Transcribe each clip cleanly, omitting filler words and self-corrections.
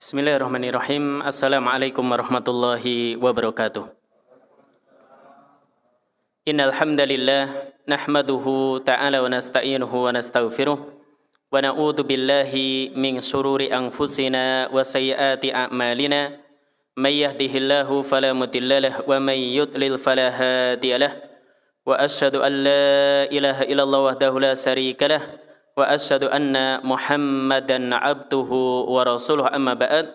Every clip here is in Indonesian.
Bismillahirrahmanirrahim. Assalamualaikum warahmatullahi wabarakatuh. Innal hamdalillah nahmaduhu ta'ala wa nasta'inuhu wa nastaghfiruh wa na'udzu billahi min shururi anfusina wa sayyiati a'malina. May yahdihillahu fala mudilla lahu wa may yudlil fala hadiya lahu. Wa asyhadu an la ilaha illallah wahdahu la syarika lahu wa asyhadu anna Muhammadan abduhu wa rasuluh. Amma ba'd.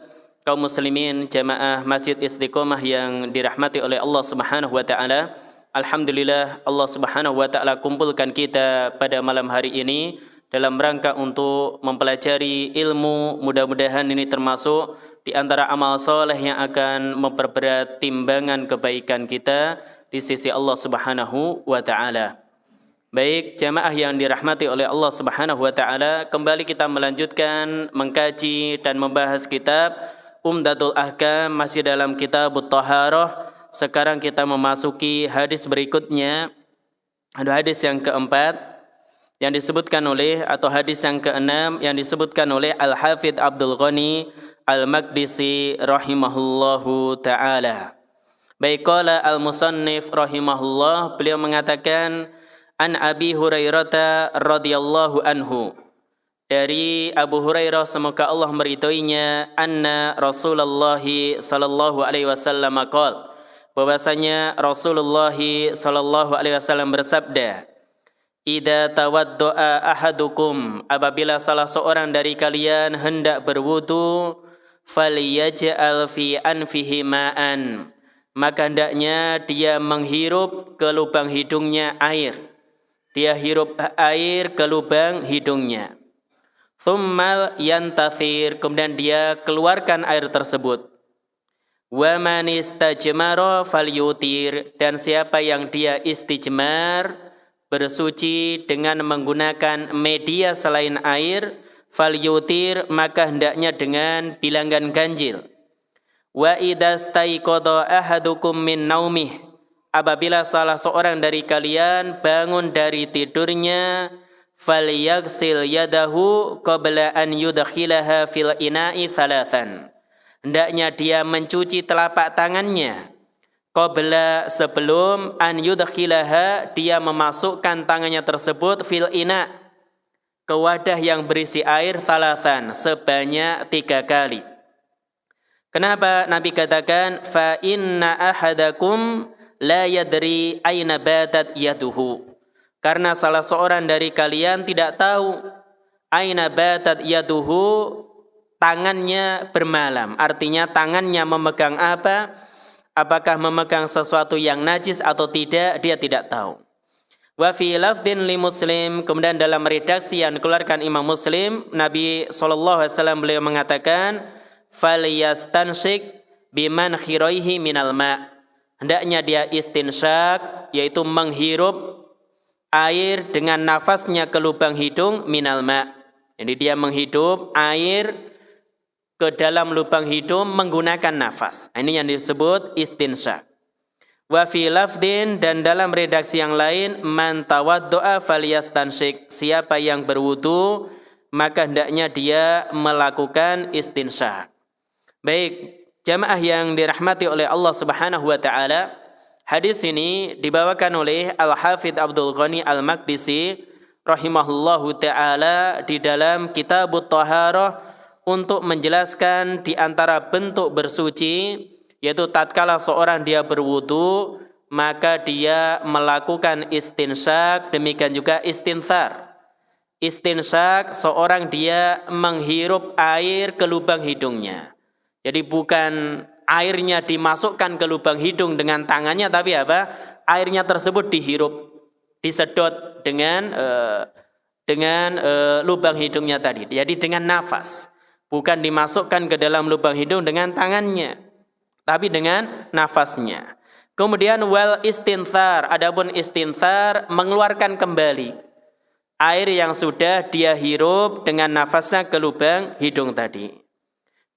Kaum muslimin jamaah Masjid Istiqomah yang dirahmati oleh Allah Subhanahu wa taala, alhamdulillah Allah Subhanahu wa taala kumpulkan kita pada malam hari ini dalam rangka untuk mempelajari ilmu. Mudah-mudahan ini termasuk di antara amal soleh yang akan memperberat timbangan kebaikan kita di sisi Allah Subhanahu wa taala. Baik, jamaah yang dirahmati oleh Allah Subhanahu wa taala, kembali kita melanjutkan mengkaji dan membahas kitab Umdatul Ahkam, masih dalam kitab Thaharah. Sekarang kita memasuki hadis berikutnya, hadis yang keempat yang disebutkan oleh, atau hadis yang keenam yang disebutkan oleh Al-Hafidh Abdul Ghani Al-Maqdisi rahimahullahu taala. Baik, qala al-musannif rahimahullah, beliau mengatakan an Abi Hurairah radhiyallahu anhu, dari Abu Hurairah semoga Allah meridhoinya, anna Rasulullah sallallahu alaihi wasallam qala, bahwasanya Rasulullah sallallahu alaihi wasallam bersabda, idza tawaddaa ahadukum, apabila salah seorang dari kalian hendak berwudu, falyaj'al fi anfihi ma'an, maka hendaknya dia menghirup ke lubang hidungnya air. Dia hirup air ke lubang hidungnya. Thummal yantathir, kemudian dia keluarkan air tersebut. Wa man istajmara falyutir, dan siapa yang dia istijmar, bersuci dengan menggunakan media selain air, falyutir, maka hendaknya dengan bilangan ganjil. Wa idastaiqadha ahadukum min naumih, apabila salah seorang dari kalian bangun dari tidurnya, falyaghsil yadahu qabla an yudkhilaha fil ina'i thalathan, hendaknya dia mencuci telapak tangannya qabla, sebelum an yudkhilaha, dia memasukkan tangannya tersebut fil ina, ke wadah yang berisi air, thalathan, sebanyak 3 kali. Kenapa Nabi katakan fa inna ahadakum la yadri aina batat yaduhu, karena salah seorang dari kalian tidak tahu aina batat yaduhu, tangannya bermalam, artinya tangannya memegang apa, apakah memegang sesuatu yang najis atau tidak, dia tidak tahu. Wa fi lafdin li Muslim, kemudian dalam redaksi yang dikeluarkan Imam Muslim, Nabi SAW beliau mengatakan falyastanshik biman khiraihi minal ma', hendaknya dia istinsyak, yaitu menghirup air dengan nafasnya ke lubang hidung, minal ma', jadi dia menghirup air ke dalam lubang hidung menggunakan nafas. Ini yang disebut istinsyak. Wa fi lafdin, dan dalam redaksi yang lain, man tawaddo'a falyastanshik, siapa yang berwudu maka hendaknya dia melakukan istinsyak. Baik, jamaah yang dirahmati oleh Allah Subhanahu wa taala, hadis ini dibawakan oleh Al-Hafidh Abdul Ghani Al-Maqdisi rahimahullahu taala di dalam kitab Thaharah, untuk menjelaskan di antara bentuk bersuci, yaitu tatkala seorang dia berwudu maka dia melakukan istinsyak, demikian juga istinthar. Istinsyak, seorang dia menghirup air ke lubang hidungnya. Jadi bukan airnya dimasukkan ke lubang hidung dengan tangannya, tapi apa? Airnya tersebut dihirup, disedot dengan lubang hidungnya tadi. Jadi dengan nafas, bukan dimasukkan ke dalam lubang hidung dengan tangannya, tapi dengan nafasnya. Kemudian wal istinthar, adapun istinthar, mengeluarkan kembali air yang sudah dia hirup dengan nafasnya ke lubang hidung tadi.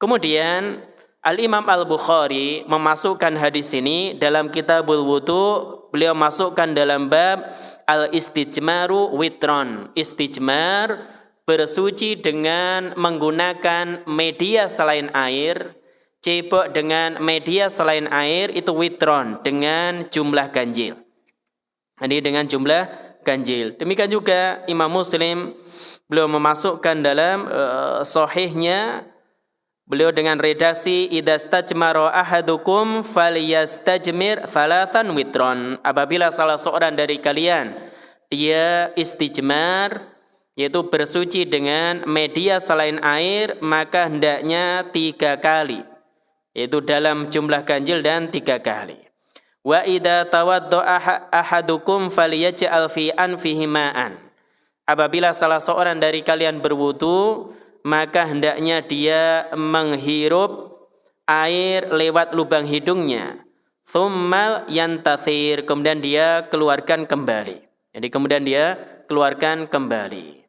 Kemudian Al-Imam Al-Bukhari memasukkan hadis ini dalam Kitabul Wudu. Beliau masukkan dalam bab al-istijmaru witron. Istijmar bersuci dengan menggunakan media selain air, cebok dengan media selain air itu witron dengan jumlah ganjil. Ini dengan jumlah ganjil. Demikian juga Imam Muslim beliau memasukkan dalam sahihnya beliau dengan redaksi idza stajmara ahadukum falyastajmir thalathan witron. Apabila salah seorang dari kalian dia istijmar yaitu bersuci dengan media selain air, maka hendaknya 3 kali. Yaitu dalam jumlah ganjil dan 3 kali. Wa idza tawaddaa ahadukum falyaj'al fi anfihi ma'an. Apabila salah seorang dari kalian berwudu, maka hendaknya dia menghirup air lewat lubang hidungnya. Tsummal yantathir, kemudian dia keluarkan kembali. Jadi kemudian dia keluarkan kembali.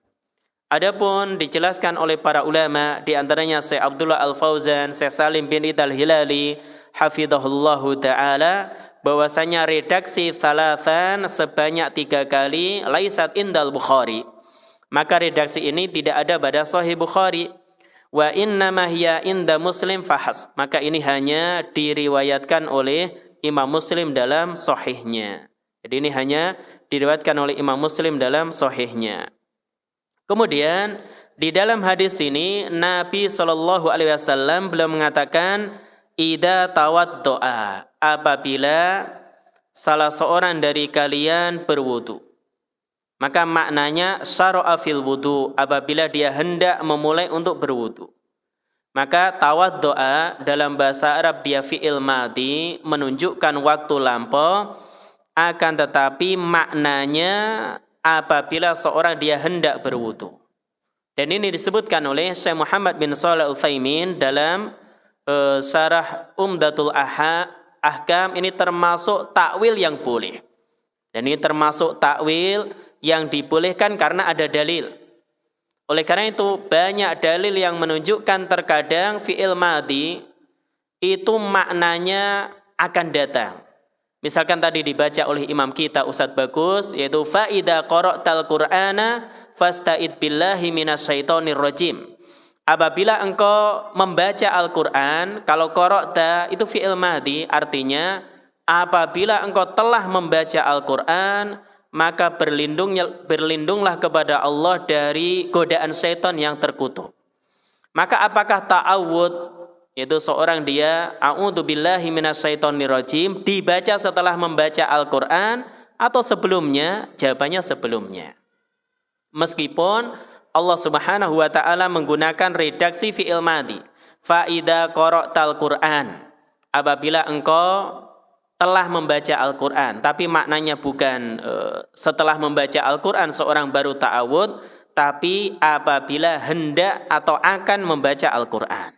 Adapun dijelaskan oleh para ulama, di antaranya Syekh Abdullah Al-Fauzan, Syekh Salim bin Id Al-Hilali, hafizahullahu ta'ala, bahwasanya redaksi thalathan sebanyak 3 kali laisat indal Bukhari. Maka redaksi ini tidak ada pada Sahih Bukhari. Wa innama hiya inda Muslim fahas. Maka ini hanya diriwayatkan oleh Imam Muslim dalam sahihnya. Jadi ini hanya diriwayatkan oleh Imam Muslim dalam sahihnya. Kemudian di dalam hadis ini Nabi SAW belum mengatakan idza tawaddoa, apabila salah seorang dari kalian berwudu. Maka maknanya syara'a fil wudu, apabila dia hendak memulai untuk berwudu. Maka tawaddoa dalam bahasa Arab dia fi'il madhi, menunjukkan waktu lampau, akan tetapi maknanya apabila seorang dia hendak berwudu. Dan ini disebutkan oleh Syekh Muhammad bin Shalih Al-Utsaimin dalam Syarah Umdatul Ahkam. Ini termasuk takwil yang boleh. Dan ini termasuk takwil yang dibolehkan karena ada dalil. Oleh karena itu banyak dalil yang menunjukkan terkadang fi'il madhi itu maknanya akan datang. Misalkan tadi dibaca oleh imam kita Ustadz Bagus, yaitu fa'idha qara'tal Qur'ana fasta'id billahi minasyaitonir rajim. Apabila engkau membaca Al-Quran, kalau qara'ta itu fi'il madhi, artinya apabila engkau telah membaca Al-Quran, maka berlindunglah kepada Allah dari godaan syaitan yang terkutuk. Maka apakah ta'awud, yaitu seorang dia a'udzubillahi minasyaitonirrajim, dibaca setelah membaca Al-Quran atau sebelumnya? Jawabannya sebelumnya. Meskipun Allah Subhanahu wa ta'ala menggunakan redaksi fi'il madhi, fa'idha qara'tal Qur'an, apabila engkau telah membaca Al-Quran, tapi maknanya bukan setelah membaca Al-Quran seorang baru ta'awud, tapi apabila hendak atau akan membaca Al-Quran.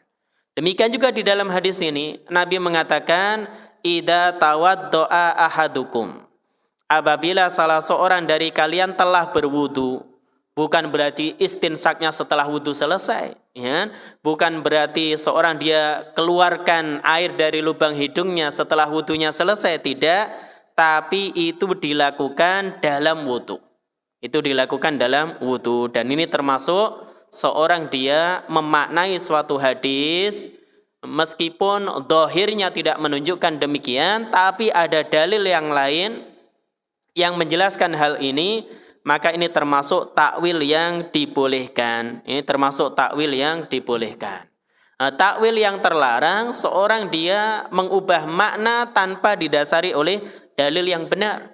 Demikian juga di dalam hadis ini Nabi mengatakan idza tawaddoa ahadukum, apabila salah seorang dari kalian telah berwudu, bukan berarti istinsaknya setelah wudu selesai, ya. Bukan berarti seorang dia keluarkan air dari lubang hidungnya setelah wudunya selesai, tidak, tapi itu dilakukan dalam wudu. Itu dilakukan dalam wudu, dan ini termasuk seorang dia memaknai suatu hadis meskipun zahirnya tidak menunjukkan demikian, tapi ada dalil yang lain yang menjelaskan hal ini, maka ini termasuk takwil yang dibolehkan. Ini termasuk takwil yang dibolehkan. Takwil yang terlarang, seorang dia mengubah makna tanpa didasari oleh dalil yang benar.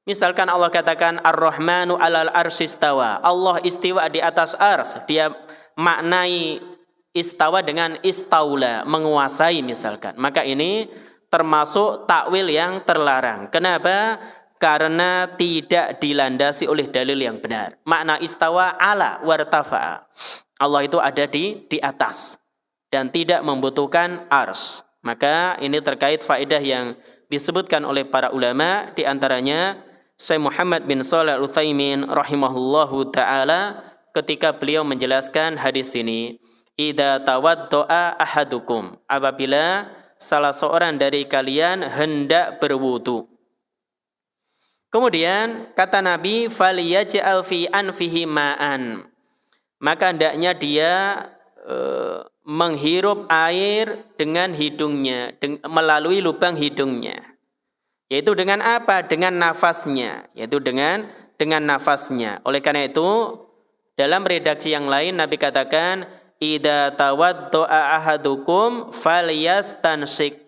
Misalkan Allah katakan Ar-Rahmanu 'alal arsy istawa, Allah istiwa di atas ars, dia maknai istawa dengan istaula, menguasai misalkan. Maka ini termasuk takwil yang terlarang. Kenapa? Karena tidak dilandasi oleh dalil yang benar. Makna istawa ala wartafa'a, Allah itu ada di atas dan tidak membutuhkan ars. Maka ini terkait faedah yang disebutkan oleh para ulama, di antaranya Syekh Muhammad bin Shalih Al-Utsaimin rahimahullahu ta'ala ketika beliau menjelaskan hadis ini, idza tawaddoa ahadukum, apabila salah seorang dari kalian hendak berwudu. Kemudian kata Nabi faliyaj'al fi anfihi ma'an, maka hendaknya dia menghirup air dengan hidungnya, melalui lubang hidungnya. Yaitu dengan apa? Dengan nafasnya. Yaitu dengan nafasnya. Oleh karena itu, dalam redaksi yang lain Nabi katakan, idza tawaddo'a ahadukum falyastansik.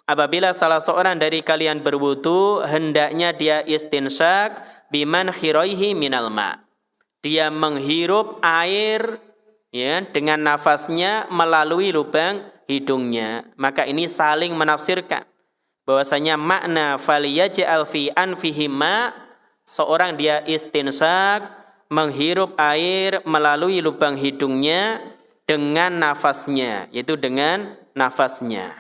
Apabila salah seorang dari kalian berwudu, hendaknya dia istinsyak biman khiraihi minal ma. Dia menghirup air ya dengan nafasnya melalui lubang hidungnya. Maka ini saling menafsirkan bahwasanya makna faliyaj'al fi anfihi ma, seorang dia istinsyak menghirup air melalui lubang hidungnya dengan nafasnya, yaitu dengan nafasnya.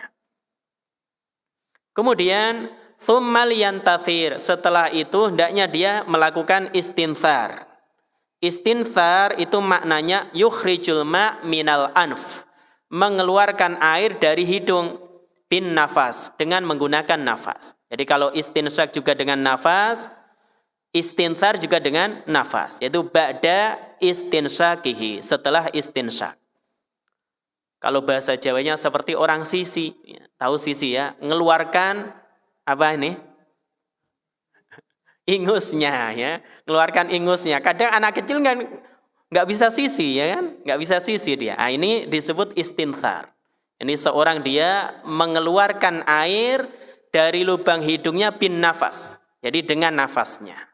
Kemudian tsummal yantathir, setelah itu hendaknya dia melakukan istinthar. Istinthar itu maknanya yukhrijul ma minal anf, mengeluarkan air dari hidung, bin nafas, dengan menggunakan nafas. Jadi kalau istinsyak juga dengan nafas, istinthar juga dengan nafas, yaitu ba'da istinsyakihi, setelah istinsyak. Kalau bahasa Jawanya seperti orang sisi, tahu sisi ya, mengeluarkan apa ini? Ingusnya ya, keluarkan ingusnya. Kadang anak kecil kan nggak bisa sisi ya kan, nggak bisa sisi dia. Nah, ini disebut istinthar. Ini seorang dia mengeluarkan air dari lubang hidungnya bin nafas, jadi dengan nafasnya.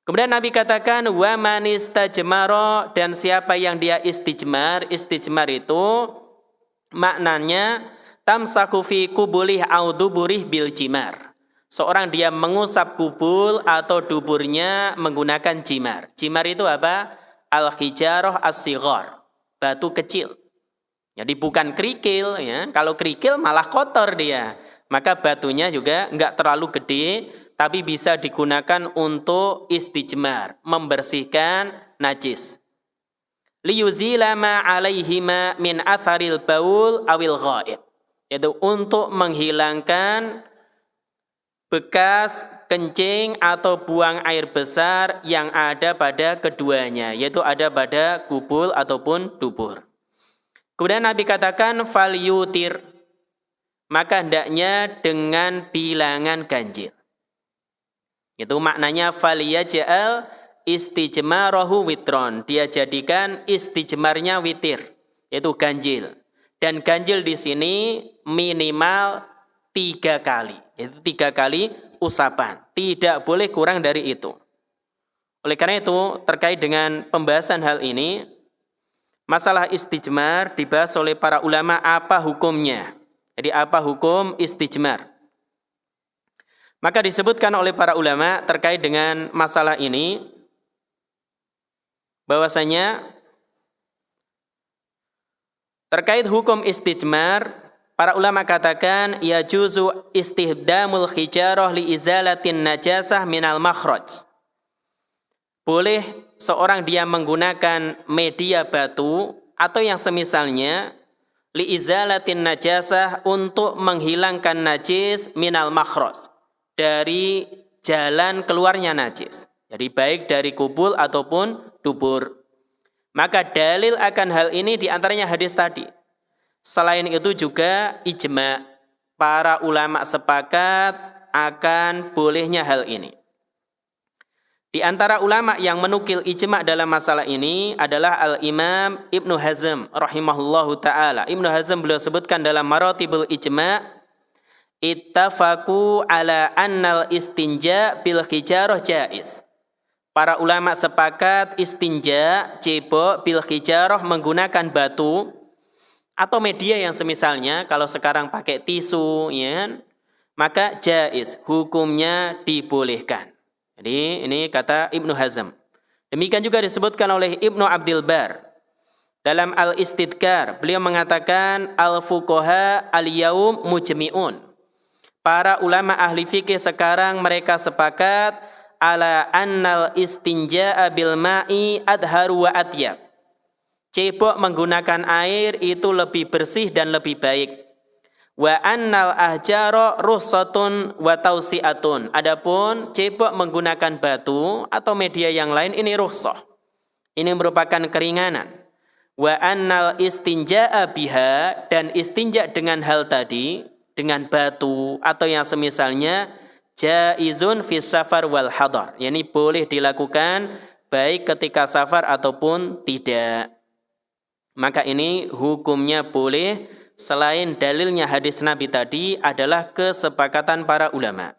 Kemudian Nabi katakan wa man istajmara, dan siapa yang dia istijmar. Istijmar itu maknanya tamsaku fi kubulih au duburih bil jimar. Seorang dia mengusap kubul atau duburnya menggunakan jimar. Jimar itu apa? Al-hijarah as-sighar, batu kecil. Jadi bukan kerikil ya. Kalau kerikil malah kotor dia. Maka batunya juga enggak terlalu gede, tapi bisa digunakan untuk istijmar, membersihkan najis. Liyuzila ma alaihima min atharil baul awil ghaib. Yaitu untuk menghilangkan bekas kencing atau buang air besar yang ada pada keduanya, yaitu ada pada kubul ataupun dubur. Kemudian Nabi katakan fal yutir, maka hendaknya dengan bilangan ganjil. Itu maknanya faliyaj'al istijmarahu witron, dia jadikan istijmarnya witir, yaitu ganjil. Dan ganjil di sini minimal 3 kali, yaitu 3 kali usapan, tidak boleh kurang dari itu. Oleh karena itu, terkait dengan pembahasan hal ini, masalah istijmar dibahas oleh para ulama apa hukumnya. Jadi apa hukum istijmar? Maka disebutkan oleh para ulama terkait dengan masalah ini bahwasanya terkait hukum istijmar, para ulama katakan ya juzu istihdamul hijarah li izalatin najasah minal makhraj. Boleh seorang dia menggunakan media batu atau yang semisalnya li izalatin najasah untuk menghilangkan najis minal makhraj, dari jalan keluarnya najis. Jadi baik dari kubul ataupun dubur. Maka dalil akan hal ini diantaranya hadis tadi. Selain itu juga ijma, para ulama sepakat akan bolehnya hal ini. Di antara ulama yang menukil ijma dalam masalah ini adalah Al-Imam Ibnu Hazm rahimahullahu ta'ala. Ibnu Hazm beliau sebutkan dalam Maratibul Ijma, ittafaqu ala annal istinja bil hijarah jaiz. Para ulama sepakat istinja, cebok, bil hijarah, menggunakan batu atau media yang semisalnya. Kalau sekarang pakai tisu ya, maka jaiz, hukumnya dibolehkan. Jadi ini kata Ibnu Hazm. Demikian juga disebutkan oleh Ibnu Abdil Bar dalam Al-Istidkar. Beliau mengatakan al-fuqaha al-yaum mujmi'un. Para ulama ahli fikih sekarang mereka sepakat ala annal istinja'a bil ma'i adharu wa atyab. Cebok menggunakan air itu lebih bersih dan lebih baik. Wa annal ahjara ruhsatun wa tausi'atun. Adapun cebok menggunakan batu atau media yang lain ini rukhsah, ini merupakan keringanan. Wa annal istinja'a biha, dan istinja dengan hal tadi, dengan batu atau yang semisalnya, jaizun fis safar wal hadar. Yani boleh dilakukan baik ketika safar ataupun tidak. Maka ini hukumnya boleh, selain dalilnya hadis Nabi tadi adalah kesepakatan para ulama.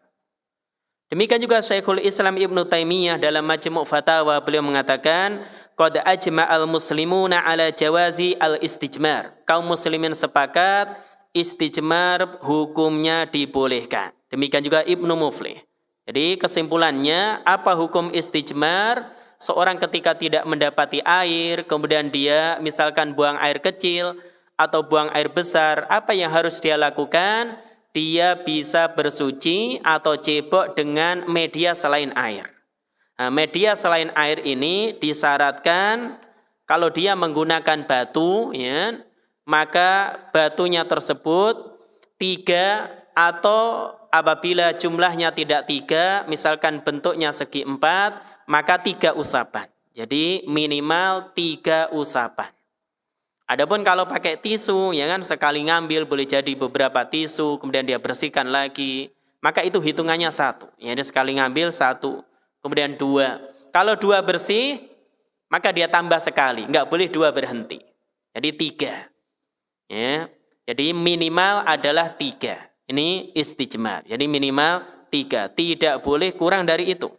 Demikian juga Syekhul Islam Ibnu Taimiyah dalam Majmu' Fatawa, beliau mengatakan qad ajma'al muslimuna ala jawazi al-istijmar. Kaum muslimin sepakat istijmar hukumnya dibolehkan. Demikian juga Ibnu Muflih. Jadi kesimpulannya, apa hukum istijmar? Seorang ketika tidak mendapati air, kemudian dia misalkan buang air kecil atau buang air besar, apa yang harus dia lakukan? Dia bisa bersuci atau cebok dengan media selain air. Nah, media selain air ini disyaratkan kalau dia menggunakan batu, ya, maka batunya tersebut 3, atau apabila jumlahnya tidak 3, misalkan bentuknya segi 4, maka 3 usapan. Jadi minimal 3 usapan. Adapun kalau pakai tisu, ya kan, sekali ngambil boleh jadi beberapa tisu, kemudian dia bersihkan lagi, maka itu hitungannya 1. Jadi sekali ngambil 1, kemudian 2. Kalau 2 bersih, maka dia tambah sekali, enggak boleh 2 berhenti. Jadi 3. Ya. Jadi minimal adalah 3. Ini istijmar. Jadi minimal 3. Tidak boleh kurang dari itu.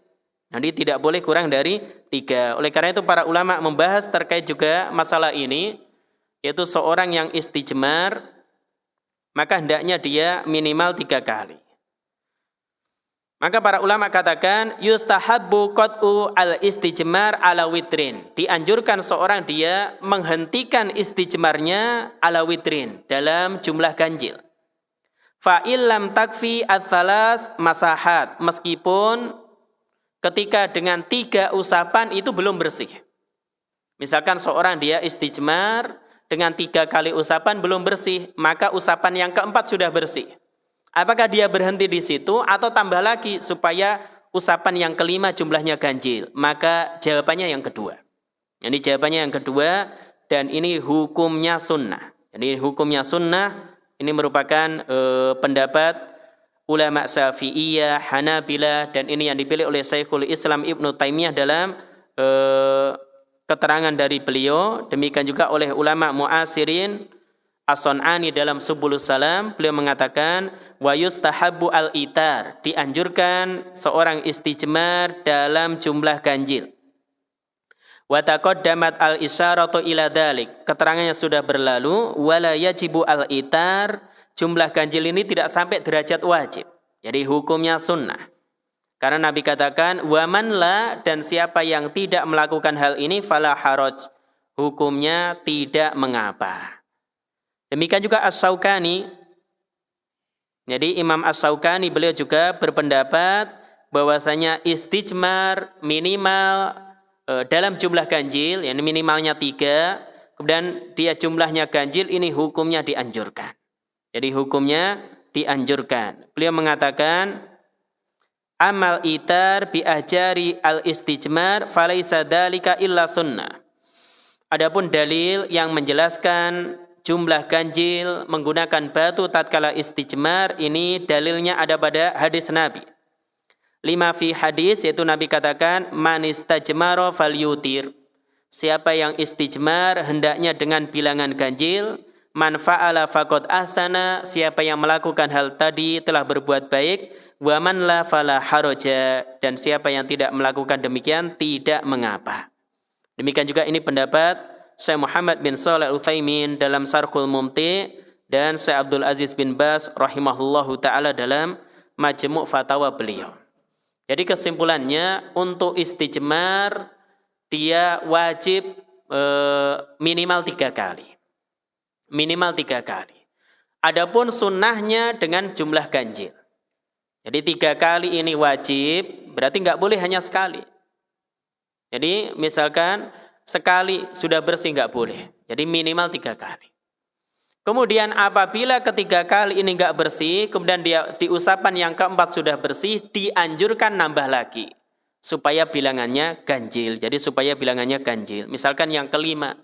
Jadi tidak boleh kurang dari 3. Oleh karena itu para ulama membahas terkait juga masalah ini, yaitu seorang yang istijmar, maka hendaknya dia minimal 3 kali. Maka para ulama katakan yustahabbu qat'u al-istijmar ala witrin. Dianjurkan seorang dia menghentikan istijmarnya ala witrin, dalam jumlah ganjil. Fa illam takfi ats-tsalas masahat, meskipun ketika dengan 3 usapan itu belum bersih. Misalkan seorang dia istijmar dengan 3 kali usapan belum bersih, maka usapan yang keempat sudah bersih. Apakah dia berhenti di situ atau tambah lagi supaya usapan yang kelima jumlahnya ganjil? Maka jawabannya yang kedua. Jadi jawabannya yang kedua, dan ini hukumnya sunnah. Jadi hukumnya sunnah, ini merupakan pendapat ulama Syafi'iyah, Hanabilah, dan ini yang dipilih oleh Syekhul Islam Ibnu Taimiyah dalam keterangan dari beliau. Demikian juga oleh ulama muasirin, As-Sun'ani dalam Subulus Salam, beliau mengatakan wa yustahabbu al-itar, dianjurkan seorang istijmar dalam jumlah ganjil. Wa taqaddamat al-isyaratu ila dzalik, keterangannya sudah berlalu, wala yajibu al-itar, jumlah ganjil ini tidak sampai derajat wajib. Jadi hukumnya sunnah. Karena Nabi katakan waman la, dan siapa yang tidak melakukan hal ini fala haraj, hukumnya tidak mengapa. Demikian juga As-Syaukani. Jadi Imam As-Syaukani beliau juga berpendapat bahwasanya istijmar minimal dalam jumlah ganjil, yani minimalnya 3, kemudian dia jumlahnya ganjil, ini hukumnya dianjurkan. Jadi hukumnya dianjurkan. Beliau mengatakan amal itar bi ahjari al-istijmar falaisa dzalika illa sunnah. Adapun dalil yang menjelaskan jumlah ganjil menggunakan batu tatkala istijmar, ini dalilnya ada pada hadis Nabi. 5 fi hadis, yaitu Nabi katakan man istajmara falyutir. Siapa yang istijmar hendaknya dengan bilangan ganjil. Man fa'ala faqad ahsana, siapa yang melakukan hal tadi telah berbuat baik. Wa man la fala haraja, dan siapa yang tidak melakukan demikian tidak mengapa. Demikian juga ini pendapat Syekh Muhammad bin Shalih Al-Utsaimin dalam Syarhul Mumti, dan Syekh Abdul Aziz bin Baz rahimahullahu taala dalam Majmu' Fatawa beliau. Jadi kesimpulannya, untuk istijmar dia wajib minimal 3 kali. Minimal 3 kali. Adapun sunnahnya dengan jumlah ganjil. Jadi 3 kali ini wajib, berarti nggak boleh hanya sekali. Jadi misalkan sekali sudah bersih nggak boleh. Jadi minimal 3 kali. Kemudian apabila ketiga kali ini nggak bersih, kemudian dia di usapan yang keempat sudah bersih, dianjurkan nambah lagi. supaya bilangannya ganjil. Jadi supaya bilangannya ganjil. Misalkan yang kelima.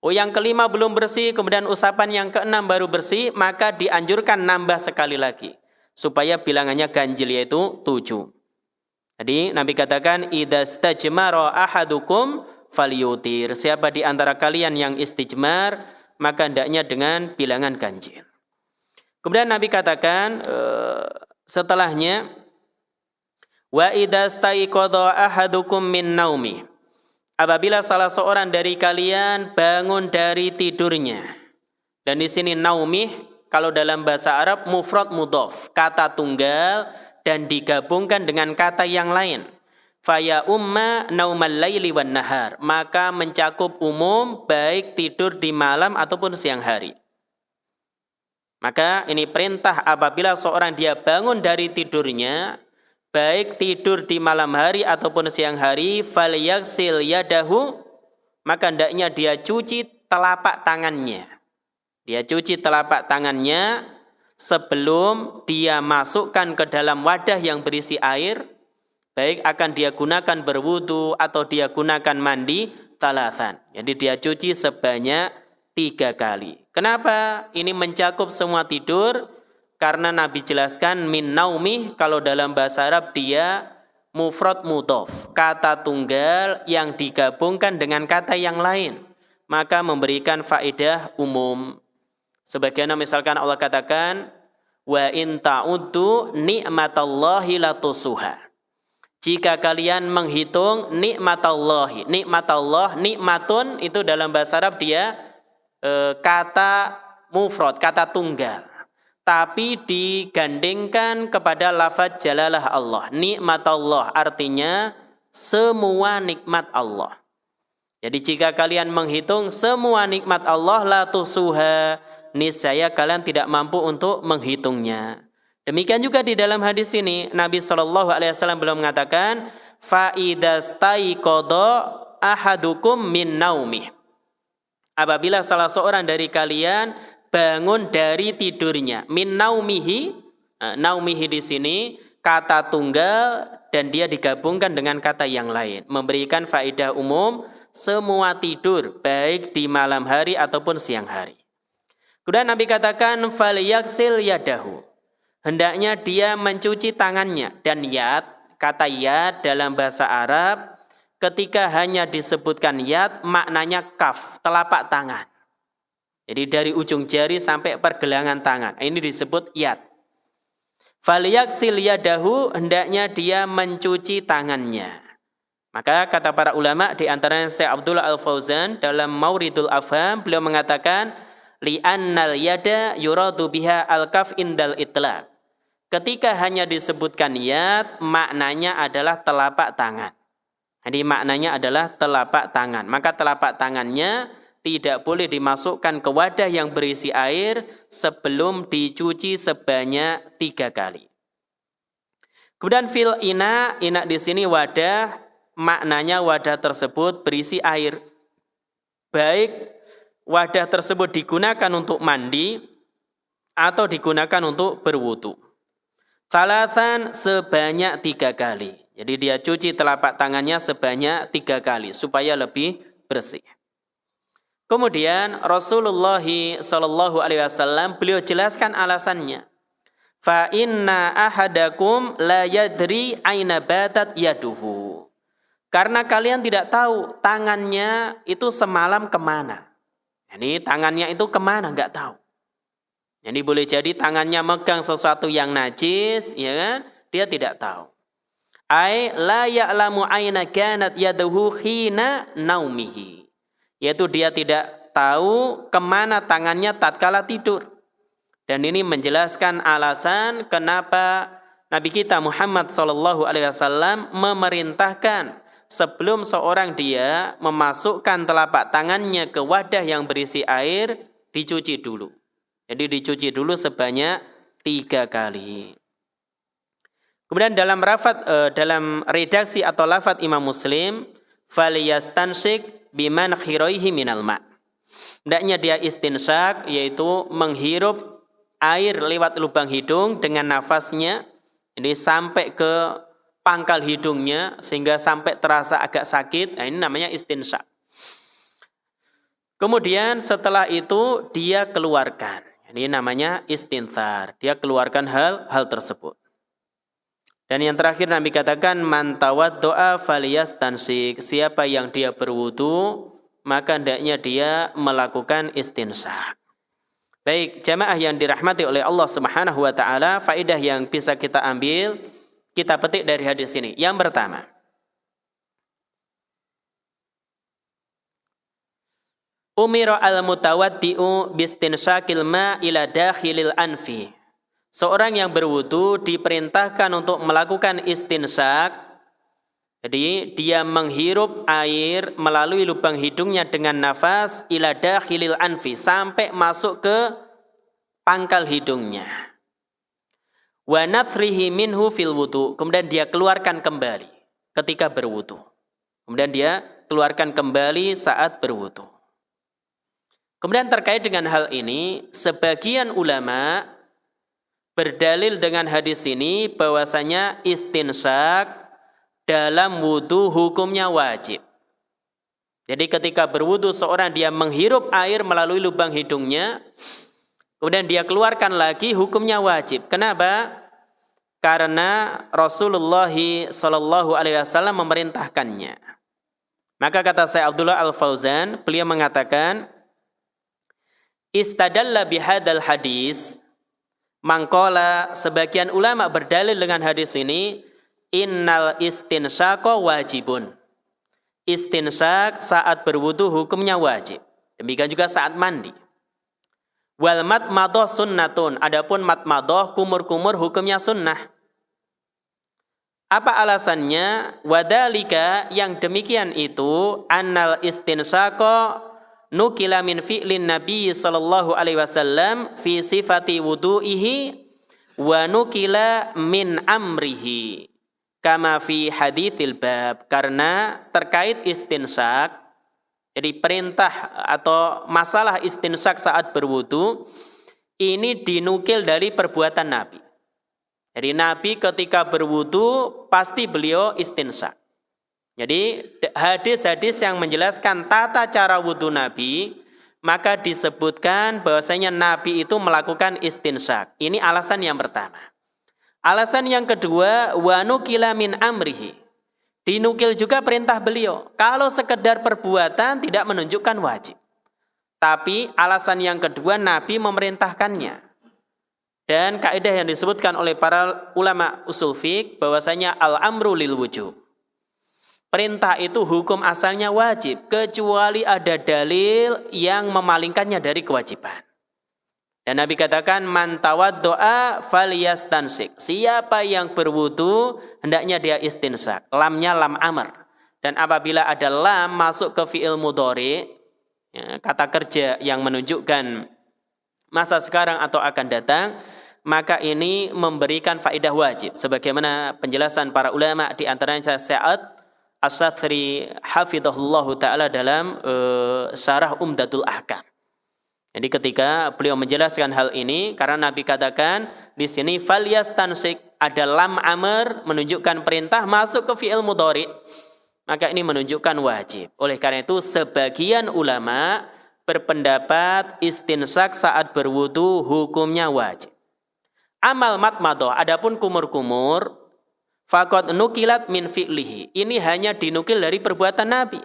Yang kelima belum bersih, kemudian usapan yang keenam baru bersih, maka dianjurkan nambah sekali lagi. Supaya bilangannya ganjil, yaitu 7. Jadi Nabi katakan, idza stajmara ahadukum falyutir. Siapa di antara kalian yang istijmar, maka hendaknya dengan bilangan ganjil. Kemudian Nabi katakan setelahnya, wa idza staiqadha ahadukum min naumi. Apabila salah seorang dari kalian bangun dari tidurnya. Dan di sini naumih, kalau dalam bahasa Arab mufrad mudhaf, kata tunggal dan digabungkan dengan kata yang lain. Faya umma naumal laili wan nahar, maka mencakup umum baik tidur di malam ataupun siang hari. Maka ini perintah apabila seorang dia bangun dari tidurnya, baik tidur di malam hari ataupun siang hari, falyaksil yadahu, maka hendaknya dia cuci telapak tangannya. Dia cuci telapak tangannya sebelum dia masukkan ke dalam wadah yang berisi air, baik akan dia gunakan berwudu atau dia gunakan mandi talatan. Jadi dia cuci sebanyak 3 kali. Kenapa? Ini mencakup semua tidur. Karena Nabi jelaskan min naumih, kalau dalam bahasa Arab dia mufrad mudhaf, kata tunggal yang digabungkan dengan kata yang lain, maka memberikan faedah umum. Sebagaimana misalkan Allah katakan, wa in ta'uddu ni'matallahi latusuha. Jika kalian menghitung nikmatallahi, nikmatallah, nikmatun itu dalam bahasa Arab dia kata mufrad, kata tunggal. Tapi digandengkan kepada lafaz jalalah Allah. Nikmatallah artinya semua nikmat Allah. Jadi jika kalian menghitung semua nikmat Allah, la tusuha, niscaya kalian tidak mampu untuk menghitungnya. Demikian juga di dalam hadis ini Nabi SAW belum mengatakan fa idastaiqadha ahadukum min naumih. Apabila salah seorang dari kalian bangun dari tidurnya, min naumihi, naumihi di sini kata tunggal dan dia digabungkan dengan kata yang lain, memberikan faedah umum semua tidur baik di malam hari ataupun siang hari. Kemudian Nabi katakan falyaksil yadahu, hendaknya dia mencuci tangannya. Dan yad, kata yad dalam bahasa Arab ketika hanya disebutkan yad maknanya kaf, telapak tangan. Jadi dari ujung jari sampai pergelangan tangan. Ini disebut yad. Falyaksil yadahu, hendaknya dia mencuci tangannya. Maka kata para ulama, di antaranya Syekh Abdullah Al-Fauzan dalam Mauridul Afham, beliau mengatakan li'annal yada yuradu biha al-kaf indal itlaq. Ketika hanya disebutkan yad, maknanya adalah telapak tangan. Jadi maknanya adalah telapak tangan. Maka telapak tangannya tidak boleh dimasukkan ke wadah yang berisi air sebelum dicuci sebanyak 3 kali. Kemudian fil ina di sini wadah, maknanya wadah tersebut berisi air. Baik wadah tersebut digunakan untuk mandi atau digunakan untuk berwudu. Thalathan, sebanyak 3 kali. Jadi dia cuci telapak tangannya sebanyak 3 kali supaya lebih bersih. Kemudian Rasulullah SAW beliau jelaskan alasannya. Fa inna ahadakum la yadri aina batat yaduhu. Karena kalian tidak tahu tangannya itu semalam kemana. Jadi tangannya itu kemana nggak tahu. Jadi boleh jadi tangannya megang sesuatu yang najis, ya kan? Dia tidak tahu. Ai la ya'lamu aina kanat yaduhu khina naumihi. Yaitu dia tidak tahu kemana tangannya tatkala tidur. Dan ini menjelaskan alasan kenapa Nabi kita Muhammad SAW memerintahkan sebelum seorang dia memasukkan telapak tangannya ke wadah yang berisi air, dicuci dulu. Jadi dicuci dulu sebanyak 3 kali. Kemudian dalam redaksi atau lafaz Imam Muslim, falyastansyik biman khiraihi minal ma'. Hendaknya dia istinsyak, yaitu menghirup air lewat lubang hidung dengan nafasnya, ini sampai ke pangkal hidungnya sehingga sampai terasa agak sakit. Nah, ini namanya istinsyak. Kemudian setelah itu dia keluarkan. Ini namanya istinthar. Dia keluarkan hal tersebut. Dan yang terakhir Nabi katakan man tawaddo'a falyastansik. Siapa yang dia berwudu, maka hendaknya dia melakukan istinsyak. Baik, jamaah yang dirahmati oleh Allah Subhanahu wa taala, faedah yang bisa kita ambil, kita petik dari hadis ini. Yang pertama, umira al-mutawaddi'u bistinsyakil ma ila dakhilil anfi. Seorang yang berwudu diperintahkan untuk melakukan istinsyak. Jadi dia menghirup air melalui lubang hidungnya dengan nafas ila dakhilil anfi sampai masuk ke pangkal hidungnya. Wa nathrihi minhu fil wudu. Kemudian dia keluarkan kembali ketika berwudu. Kemudian dia keluarkan kembali saat berwudu. Kemudian terkait dengan hal ini, sebagian ulama berdalil dengan hadis ini bahwasanya istinsyak dalam wudu hukumnya wajib. Jadi ketika berwudu seorang dia menghirup air melalui lubang hidungnya, kemudian dia keluarkan lagi, hukumnya wajib. Kenapa? Karena Rasulullah sallallahu alaihi wasallam memerintahkannya. Maka kata Syekh Abdullah Al-Fauzan, beliau mengatakan, istadalla bihadal hadis, mangkola, sebagian ulama berdalil dengan hadis ini, innal istinsyaqa wajibun. Istinsyak saat berwudu hukumnya wajib. Demikian juga saat mandi. Wal matmadoh sunnatun. Adapun matmadoh, kumur-kumur hukumnya sunnah. Apa alasannya? Wadalika, yang demikian itu, annal istinsyaqa nukila min fi'lin Nabi sallallahu alaihi wasallam fi sifati wudu'ihi wa nukila min amrihi kama fi haditsil bab. Karena terkait istinsyak, jadi perintah atau masalah istinsyak saat berwudu ini dinukil dari perbuatan Nabi. Jadi Nabi ketika berwudu pasti beliau istinsyak. Jadi hadis-hadis yang menjelaskan tata cara wudu Nabi, maka disebutkan bahwasanya Nabi itu melakukan istinsyak. Ini alasan yang pertama. Alasan yang kedua, wa nukila min amrihi. Dinukil juga perintah beliau. Kalau sekedar perbuatan tidak menunjukkan wajib. Tapi alasan yang kedua, Nabi memerintahkannya. Dan kaidah yang disebutkan oleh para ulama usul fiqh bahwasanya al-amru lil wujub. Perintah itu hukum asalnya wajib, kecuali ada dalil yang memalingkannya dari kewajiban. Dan Nabi katakan, man tawaddo'a falyastansik. Siapa yang berwudu, hendaknya dia istinsyak. Lamnya lam amr. Dan apabila ada lam masuk ke fi'il mudhari, ya, kata kerja yang menunjukkan masa sekarang atau akan datang, maka ini memberikan faedah wajib. Sebagaimana penjelasan para ulama, di antaranya Syekh As-Satri hafidhahullahu ta'ala dalam Syarah Umdatul Ahkam. Jadi ketika beliau menjelaskan hal ini, karena Nabi katakan di sini falyastansik, ada lam amr menunjukkan perintah masuk ke fi'il mudhari, maka ini menunjukkan wajib. Oleh karena itu sebagian ulama berpendapat istinsyak saat berwudu hukumnya wajib. Amal matmadoh, adapun kumur-kumur, faqad nukilat min fi'lihi. Ini hanya dinukil dari perbuatan Nabi.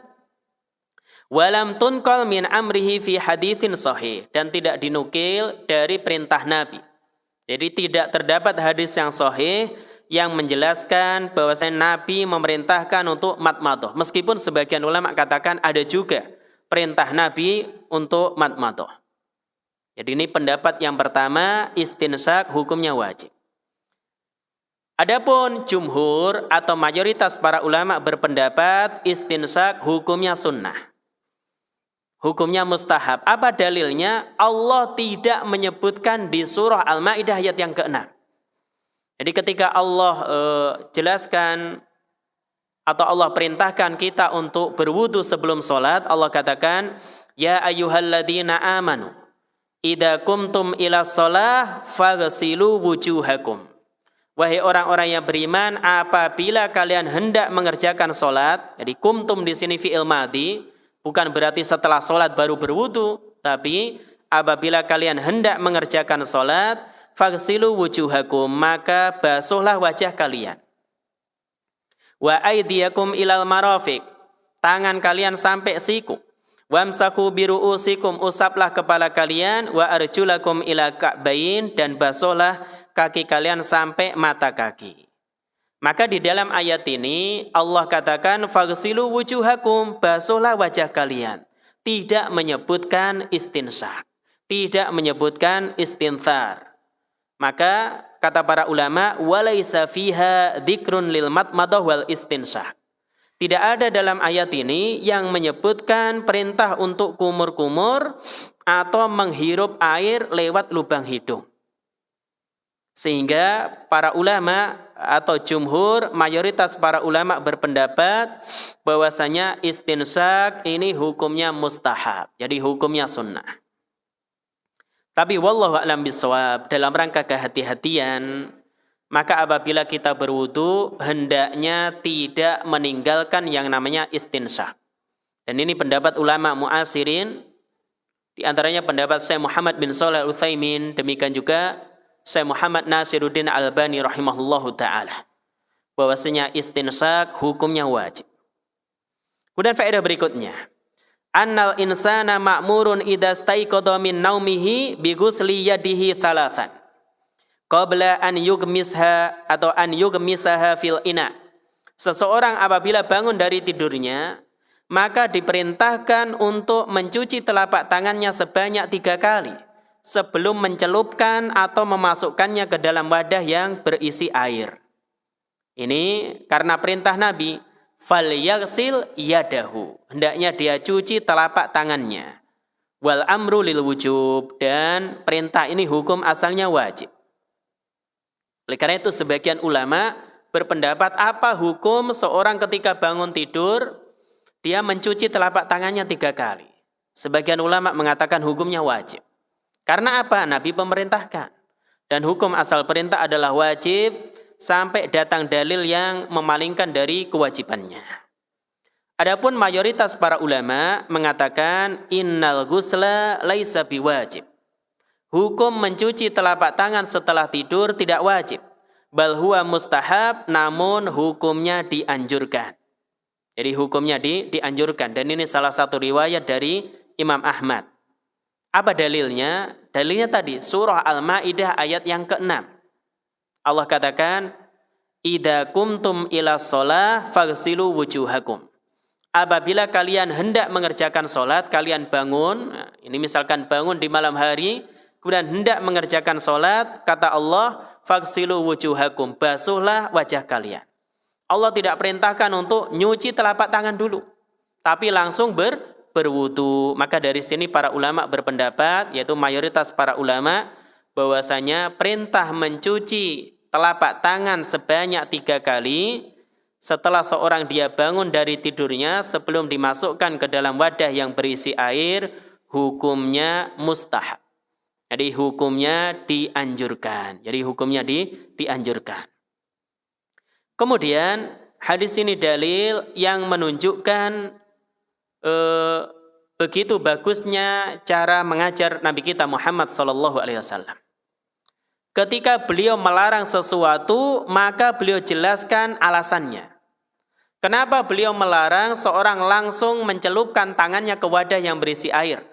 Walam tunqal min amrihi fi haditsin sahih. Dan tidak dinukil dari perintah Nabi. Jadi tidak terdapat hadis yang sahih yang menjelaskan bahwasanya Nabi memerintahkan untuk matmadoh. Meskipun sebagian ulama katakan ada juga perintah Nabi untuk matmadoh. Jadi ini pendapat yang pertama, istinsyak hukumnya wajib. Adapun jumhur atau mayoritas para ulama berpendapat istinsyak hukumnya sunnah. Hukumnya mustahab. Apa dalilnya? Allah tidak menyebutkan di surah Al-Maidah ayat yang ke-6. Jadi ketika Allah jelaskan atau Allah perintahkan kita untuk berwudu sebelum sholat, Allah katakan, ya ayyuhalladzina amanu idza kumtum ila shalah faghsilu wujuhakum Wahai orang-orang yang beriman, apabila kalian hendak mengerjakan sholat, jadi kumtum di sini fi'il madhi, bukan berarti setelah sholat baru berwudu, tapi apabila kalian hendak mengerjakan sholat, faghsilu wujuhakum, maka basuhlah wajah kalian. Wa aydiyakum ilal marafiq, tangan kalian sampai siku. Wamsahu biru'usikum, usaplah kepala kalian. Wa arjulakum ila ka'bain, dan basuhlah kaki kalian sampai mata kaki. Maka di dalam ayat ini Allah katakan faghsilu wujuhakum, basuhlah wajah kalian. Tidak menyebutkan istinsyaq, tidak menyebutkan istinthar. Maka kata para ulama, walaisa fiha dzikrun lil madmadah wal istinsyaq. Tidak ada dalam ayat ini yang menyebutkan perintah untuk kumur-kumur atau menghirup air lewat lubang hidung. Sehingga para ulama atau jumhur, mayoritas para ulama berpendapat bahwasanya istinsyaq ini hukumnya mustahab, jadi hukumnya sunnah. Tapi wallahu a'lam bishawab, dalam rangka kehati-hatian, maka apabila kita berwudu hendaknya tidak meninggalkan yang namanya istinsyaq. Dan ini pendapat ulama muasirin, di antaranya pendapat Syekh Muhammad bin Shalih Al-Utsaimin, demikian juga Syekh Muhammad Nasiruddin Albani rahimahullahu ta'ala, bahwasanya istinsyaq hukumnya wajib. Kemudian faedah berikutnya, annal insana ma'murun idza staiqadha min naumihi bi ghusli yadihi thalathan qabla an yugmisha atau an yugmisaha fil ina. Seseorang apabila bangun dari tidurnya, maka diperintahkan untuk mencuci telapak tangannya sebanyak 3 kali sebelum mencelupkan atau memasukkannya ke dalam wadah yang berisi air. Ini karena perintah Nabi, falyaghsil yadahu, hendaknya dia cuci telapak tangannya. Wal amru lil wujub, dan perintah ini hukum asalnya wajib. Oleh karena itu sebagian ulama berpendapat apa hukum seorang ketika bangun tidur dia mencuci telapak tangannya 3 kali. Sebagian ulama mengatakan hukumnya wajib. Karena apa? Nabi memerintahkan. Dan hukum asal perintah adalah wajib sampai datang dalil yang memalingkan dari kewajibannya. Adapun mayoritas para ulama mengatakan innal ghusla laisa biwajib. Hukum mencuci telapak tangan setelah tidur tidak wajib. Bal huwa mustahab, namun hukumnya dianjurkan. Jadi hukumnya dianjurkan. Dan ini salah satu riwayat dari Imam Ahmad. Apa dalilnya? Dalilnya tadi surah Al-Maidah ayat yang ke-6. Allah katakan, "Idza kumtum ila shalah faghsilu wujuhakum." Apabila kalian hendak mengerjakan salat, kalian bangun, ini misalkan bangun di malam hari, kemudian hendak mengerjakan salat, kata Allah, faghsilu wujuhakum, basuhlah wajah kalian. Allah tidak perintahkan untuk nyuci telapak tangan dulu, tapi langsung berwudu. Maka dari sini para ulama berpendapat, yaitu mayoritas para ulama, bahwasanya perintah mencuci telapak tangan sebanyak 3 kali setelah seorang dia bangun dari tidurnya sebelum dimasukkan ke dalam wadah yang berisi air, hukumnya mustahab. Jadi hukumnya dianjurkan. Dianjurkan. Kemudian hadis ini dalil yang menunjukkan begitu bagusnya cara mengajar Nabi kita Muhammad SAW. Ketika beliau melarang sesuatu, maka beliau jelaskan alasannya. Kenapa beliau melarang seorang langsung mencelupkan tangannya ke wadah yang berisi air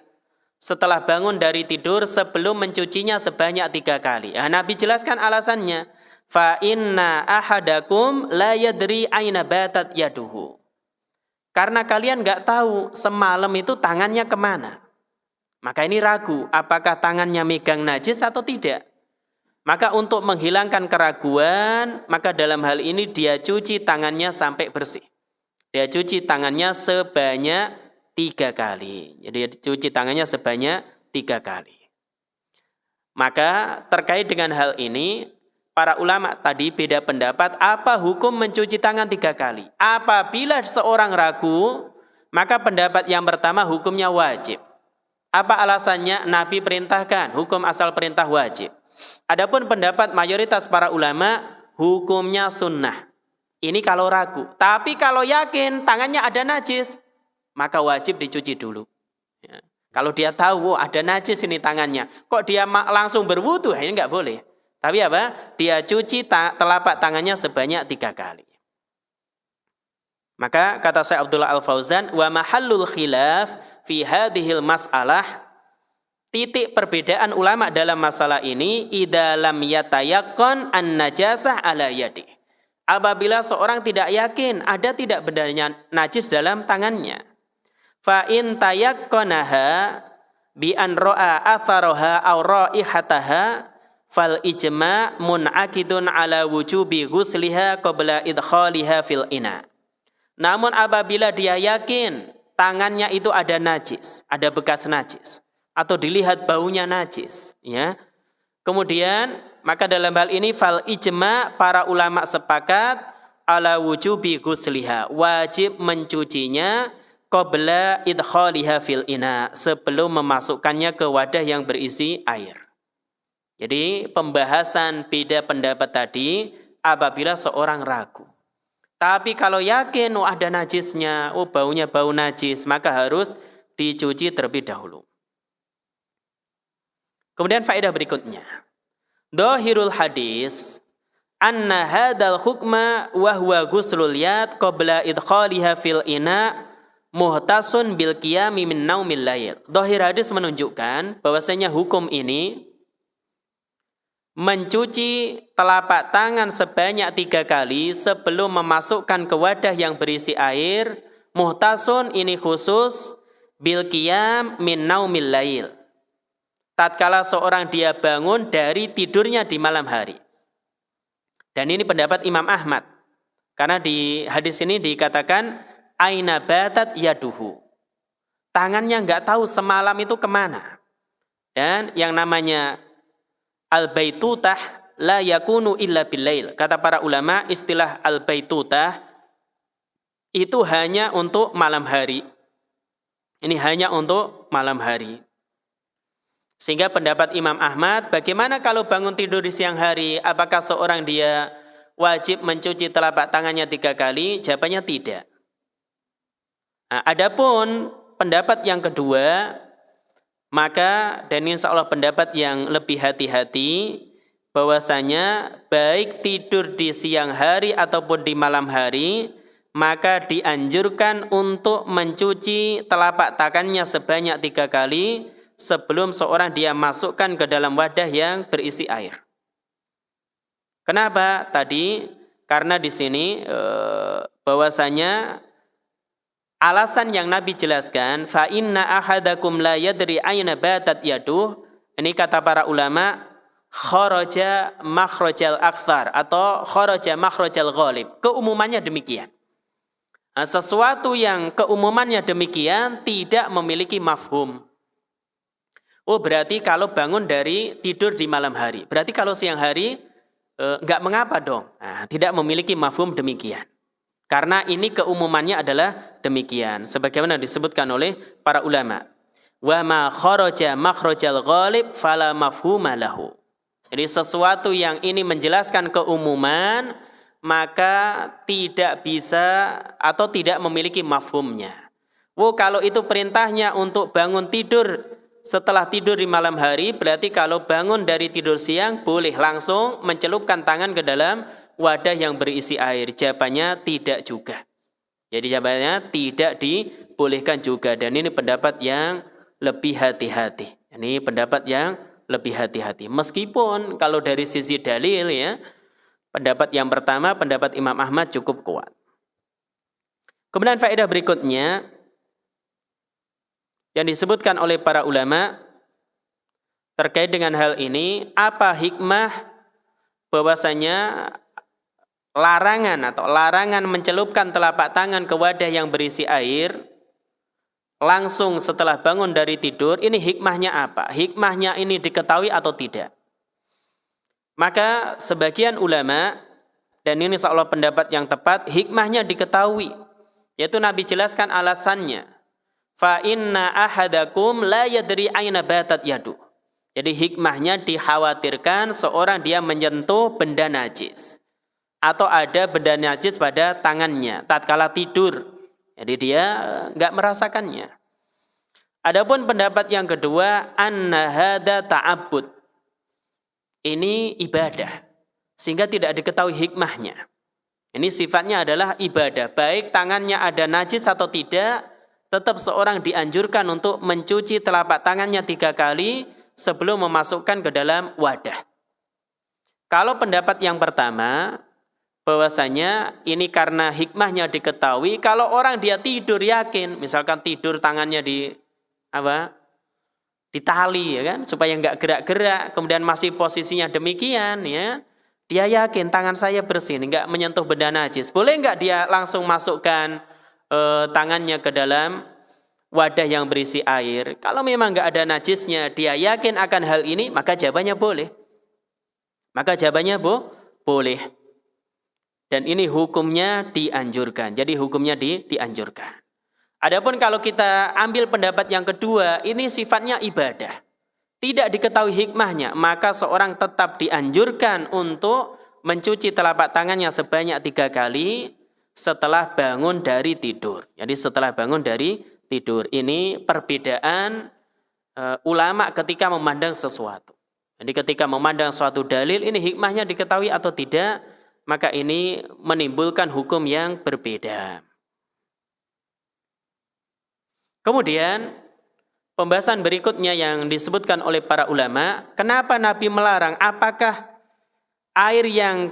setelah bangun dari tidur sebelum mencucinya sebanyak 3 kali? Nabi jelaskan alasannya. Fa inna ahadakum la yadri aina batat yaduhu. Karena kalian nggak tahu semalam itu tangannya kemana. Maka ini ragu, apakah tangannya megang najis atau tidak. Maka untuk menghilangkan keraguan, maka dalam hal ini dia cuci tangannya sampai bersih. Dia cuci tangannya sebanyak 3 kali. Jadi dia cuci tangannya sebanyak 3 kali. Maka terkait dengan hal ini, para ulama tadi beda pendapat apa hukum mencuci tangan 3 kali. Apabila seorang ragu, maka pendapat yang pertama hukumnya wajib. Apa alasannya? Nabi perintahkan, hukum asal perintah wajib. Adapun pendapat mayoritas para ulama, hukumnya sunnah. Ini kalau ragu. Tapi kalau yakin tangannya ada najis, maka wajib dicuci dulu. Ya. Kalau dia tahu ada najis ini tangannya, kok dia langsung berwudu, ini nggak boleh. Tapi apa? Dia cuci telapak tangannya sebanyak 3 kali. Maka kata Syekh Abdullah Al-Fauzan, wa mahallul khilaf fi hadhil mas'alah, titik perbedaan ulama dalam masalah ini, idza lam yatayaqqan an-najasah ala yadi. Apabila seorang tidak yakin ada tidak benarnya najis dalam tangannya. Fa in tayaqqanaha bi an ra'a atharaha aw raihataha fal ijma' mun'aqidun ala wujubi ghusliha qabla idkhaliha fil ina. Namun apabila dia yakin tangannya itu ada najis, ada bekas najis, atau dilihat baunya najis, ya. Kemudian maka dalam hal ini fal ijma' para ulama sepakat ala wujubi ghusliha, wajib mencucinya qabla idkhaliha fil ina, sebelum memasukkannya ke wadah yang berisi air. Jadi pembahasan beda pendapat tadi apabila seorang ragu. Tapi kalau yakin ada najisnya, baunya bau najis, maka harus dicuci terlebih dahulu. Kemudian faedah berikutnya. Dhahirul hadis anna hadzal hukma wa huwa ghuslul yad qabla idkhaliha fil ina muhtasun bil qiyami min naumil lail. Dhahir hadis menunjukkan bahwasanya hukum ini mencuci telapak tangan sebanyak 3 kali sebelum memasukkan ke wadah yang berisi air. Muhtasun ini khusus bil qiyam min naumil lail, tatkala seorang dia bangun dari tidurnya di malam hari. Dan ini pendapat Imam Ahmad, karena di hadis ini dikatakan aina batat yaduhu, tangannya nggak tahu semalam itu kemana. Dan yang namanya al-baitutah la yakunu illa billail. Kata para ulama, istilah al-baitutah itu hanya untuk malam hari. Ini hanya untuk malam hari. Sehingga pendapat Imam Ahmad, bagaimana kalau bangun tidur di siang hari? Apakah seorang dia wajib mencuci telapak tangannya 3 kali? Jawabannya tidak. Nah, adapun pendapat yang kedua, maka dan insya Allah pendapat yang lebih hati-hati, bahwasanya baik tidur di siang hari ataupun di malam hari, maka dianjurkan untuk mencuci telapak tangannya sebanyak 3 kali sebelum seorang dia masukkan ke dalam wadah yang berisi air. Kenapa? Tadi karena di sini bahwasanya alasan yang Nabi jelaskan, fa inna ahadakum la yadri aina batat yaduh, ini kata para ulama, kharaja makhrajal akthar atau kharaja makhrajal ghalib. Keumumannya demikian. Nah, sesuatu yang keumumannya demikian tidak memiliki mafhum. Berarti kalau bangun dari tidur di malam hari, berarti kalau siang hari enggak mengapa dong. Nah, tidak memiliki mafhum demikian. Karena ini keumumannya adalah demikian, sebagaimana disebutkan oleh para ulama. Wa ma kharaja makhrajal ghalib fala mafhuma lahu. Jadi sesuatu yang ini menjelaskan keumuman, maka tidak bisa atau tidak memiliki mafhumnya. Kalau itu perintahnya untuk bangun tidur setelah tidur di malam hari, berarti kalau bangun dari tidur siang boleh langsung mencelupkan tangan ke dalam wadah yang berisi air. Jawabannya tidak juga. Jadi jawabannya tidak dibolehkan juga. Dan ini pendapat yang lebih hati-hati. Ini pendapat yang lebih hati-hati. Meskipun kalau dari sisi dalil ya, pendapat yang pertama, pendapat Imam Ahmad cukup kuat. Kemudian faedah berikutnya yang disebutkan oleh para ulama terkait dengan hal ini, apa hikmah bahwasanya larangan mencelupkan telapak tangan ke wadah yang berisi air langsung setelah bangun dari tidur. Ini hikmahnya apa? Hikmahnya ini diketahui atau tidak? Maka sebagian ulama, dan ini insyaallah pendapat yang tepat, hikmahnya diketahui, yaitu Nabi jelaskan alasannya. Fa inna ahadakum la yadri aina batat yadu. Jadi hikmahnya dikhawatirkan seorang dia menyentuh benda najis. atau ada benda najis pada tangannya tatkala tidur. Jadi dia enggak merasakannya. Adapun pendapat yang kedua, anna hadza ta'abbud. Ini ibadah sehingga tidak diketahui hikmahnya. Ini sifatnya adalah ibadah. Baik tangannya ada najis atau tidak, tetap seorang dianjurkan untuk mencuci telapak tangannya 3 kali sebelum memasukkan ke dalam wadah. Kalau pendapat yang pertama, bahwasanya ini karena hikmahnya diketahui, kalau orang dia tidur yakin, misalkan tidur tangannya ditali ya kan, supaya enggak gerak-gerak, kemudian masih posisinya demikian ya, dia yakin tangan saya bersih, enggak menyentuh benda najis. Boleh enggak dia langsung masukkan tangannya ke dalam wadah yang berisi air? Kalau memang enggak ada najisnya, dia yakin akan hal ini, maka jawabannya boleh. Boleh. Dan ini hukumnya dianjurkan. Jadi hukumnya dianjurkan. Adapun kalau kita ambil pendapat yang kedua, ini sifatnya ibadah. Tidak diketahui hikmahnya, maka seorang tetap dianjurkan untuk mencuci telapak tangannya sebanyak 3 kali setelah bangun dari tidur. Jadi setelah bangun dari tidur. Ini perbedaan ulama ketika memandang sesuatu. Jadi ketika memandang suatu dalil, ini hikmahnya diketahui atau tidak, maka ini menimbulkan hukum yang berbeda. Kemudian pembahasan berikutnya yang disebutkan oleh para ulama, kenapa Nabi melarang? Apakah air yang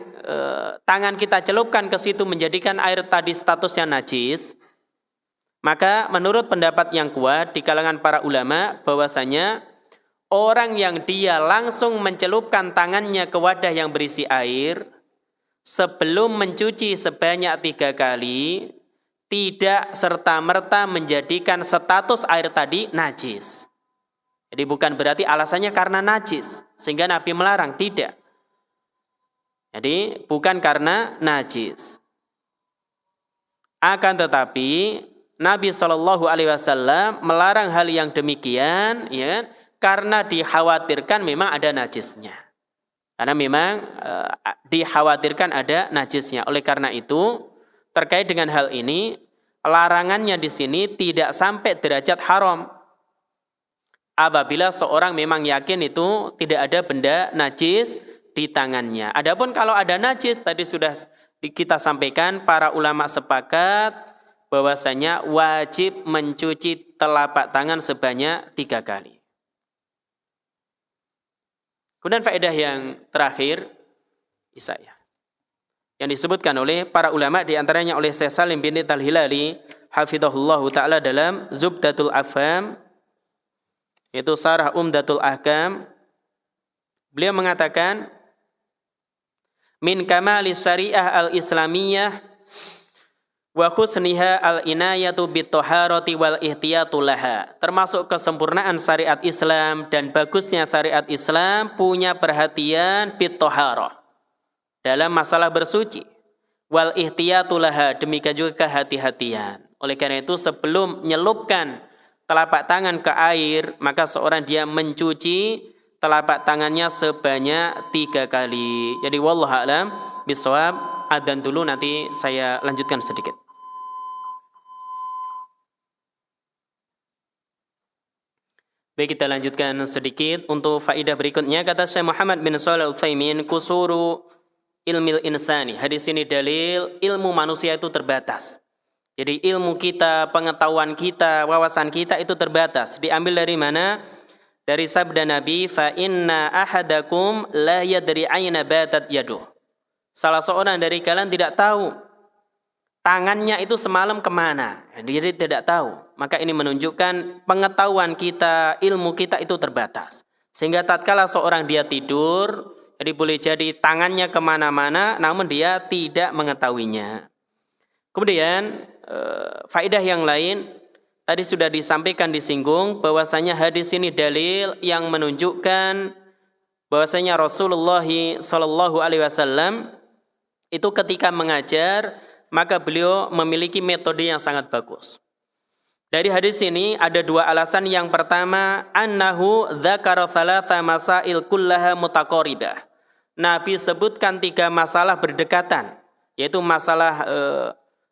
tangan kita celupkan ke situ menjadikan air tadi statusnya najis? Maka menurut pendapat yang kuat di kalangan para ulama, bahwasanya orang yang dia langsung mencelupkan tangannya ke wadah yang berisi air sebelum mencuci sebanyak 3 kali, tidak serta-merta menjadikan status air tadi najis. Jadi bukan berarti alasannya karena najis sehingga Nabi melarang, tidak. Jadi bukan karena najis. Akan tetapi Nabi SAW melarang hal yang demikian ya, karena dikhawatirkan memang ada najisnya. Karena memang dikhawatirkan ada najisnya. Oleh karena itu, terkait dengan hal ini, larangannya di sini tidak sampai derajat haram. Apabila seorang memang yakin itu tidak ada benda najis di tangannya. Adapun kalau ada najis, tadi sudah kita sampaikan, para ulama sepakat bahwasanya wajib mencuci telapak tangan sebanyak 3 kali. Kemudian faedah yang terakhir, yang disebutkan oleh para ulama, diantaranya oleh Syekh Salim bin Al-Hilali hafizahullahu ta'ala dalam Zubdatul Afham, yaitu Sarah Umdatul Ahkam. Beliau mengatakan, min kamali syariah al-islamiyah wa khusniha al-inayatu bit-taharati wal ihtiyatu laha. Termasuk kesempurnaan syariat Islam dan bagusnya syariat Islam punya perhatian bit-taharah, dalam masalah bersuci, wal ihtiyatu laha, demikian juga kehati-hatian. Oleh karena itu sebelum menyelupkan telapak tangan ke air, maka seorang dia mencuci telapak tangannya sebanyak 3 kali. Jadi wallahu a'lam bishawab. Adzan dulu, nanti saya lanjutkan sedikit. Baik, kita lanjutkan sedikit untuk faedah berikutnya. Kata Syekh Muhammad bin Shalih Al-Utsaimin, kusuru ilmil insani. Hadis ini dalil ilmu manusia itu terbatas. Jadi ilmu kita, pengetahuan kita, wawasan kita itu terbatas. Diambil dari mana? Dari sabda Nabi, fa inna ahadakum la yadri aina batat yaduh. Salah seorang dari kalian tidak tahu tangannya itu semalam kemana. Jadi tidak tahu. Maka ini menunjukkan pengetahuan kita, ilmu kita itu terbatas. Sehingga tatkala seorang dia tidur, jadi boleh jadi tangannya kemana-mana, namun dia tidak mengetahuinya. Kemudian faedah yang lain, tadi sudah disampaikan, disinggung, bahwasanya hadis ini dalil yang menunjukkan bahwasanya Rasulullah SAW itu ketika mengajar, maka beliau memiliki metode yang sangat bagus. Dari hadis ini ada 2 alasan. Yang pertama, annahu dzakara thalatha masail kullaha mutaqaribah. Nabi sebutkan 3 masalah berdekatan. yaitu masalah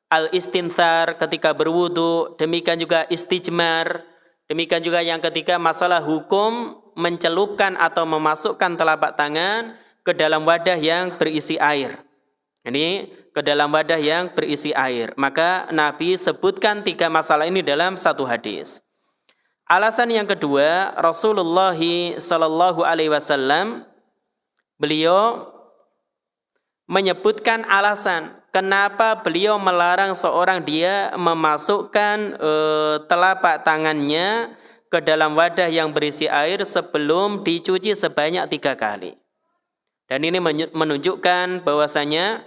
al-istinthar ketika berwudu, demikian juga istijmar, demikian juga yang ketiga masalah hukum mencelupkan atau memasukkan telapak tangan ke dalam wadah yang berisi air. Ini ke dalam wadah yang berisi air. Maka Nabi sebutkan 3 masalah ini dalam satu hadis. Alasan yang kedua, Rasulullah sallallahu alaihi wasallam beliau menyebutkan alasan kenapa beliau melarang seorang dia memasukkan telapak tangannya ke dalam wadah yang berisi air sebelum dicuci sebanyak 3 kali. Dan ini menunjukkan bahwasanya